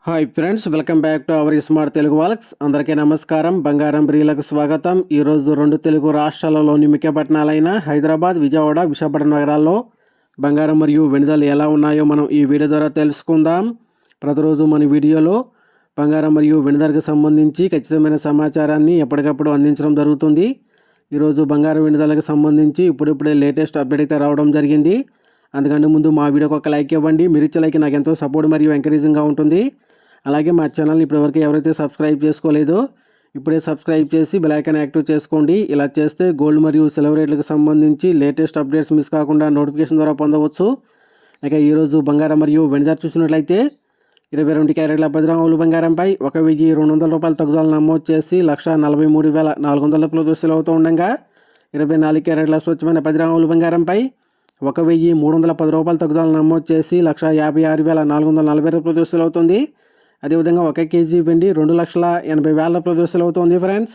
Hi friends, welcome back to our smart Telugu walks. అందరికీ నమస్కారం. బంగారం ప్రియులకు స్వాగతం. ఈరోజు రెండు తెలుగు రాష్ట్రాలలోని ముఖ్య పట్టణాలైన హైదరాబాద్, విజయవాడ, విశాఖపట్నం నగరాల్లో బంగారం మరియు వెండి ధరలు ఎలా ఉన్నాయో మనం ఈ వీడియో ద్వారా తెలుసుకుందాం. ప్రతిరోజు మన వీడియోలో బంగారం మరియు వెండి ధరకు సంబంధించి ఖచ్చితమైన సమాచారాన్ని ఎప్పటికప్పుడు అందించడం జరుగుతుంది. ఈరోజు బంగారం వెండి ధరలకు సంబంధించి ఇప్పుడిప్పుడే లేటెస్ట్ అప్డేట్ అయితే రావడం జరిగింది. అందుకంటే ముందు మా వీడియోకి ఒక లైక్ ఇవ్వండి. మీరు ఇచ్చే లైక్ నాకు ఎంతో సపోర్ట్ మరియు ఎంకరేజింగ్గా ఉంటుంది. అలాగే మా ఛానల్ని ఇప్పటివరకు ఎవరైతే సబ్స్క్రైబ్ చేసుకోలేదో ఇప్పుడే సబ్స్క్రైబ్ చేసి బెల్ ఐకాన్ యాక్టివ్ చేసుకోండి. ఇలా చేస్తే గోల్డ్ మరియు సిల్వర్ రేట్లకు సంబంధించి లేటెస్ట్ అప్డేట్స్ మిస్ కాకుండా నోటిఫికేషన్ ద్వారా పొందవచ్చు. ఇక ఈరోజు బంగారం మరియు వెండి ధర చూసినట్లయితే 22 క్యారెట్ల 10 గ్రాముల బంగారంపై 1,200 రూపాయల తగ్గుదల నమోదు చేసి 1,43,400 రూపాయలు సేల్ అవుతూ ఉండగా 24 క్యారెట్ల స్వచ్ఛమైన 10 గ్రాముల బంగారంపై 1,310 రూపాయల తగ్గుదల నమోదు చేసి 1,56,440 రూపాయలు సేల్ అవుతుంది. అదేవిధంగా 1 కేజీ వెండి 2,80,000 రూపాయలు సేల్ అవుతుంది ఫ్రెండ్స్.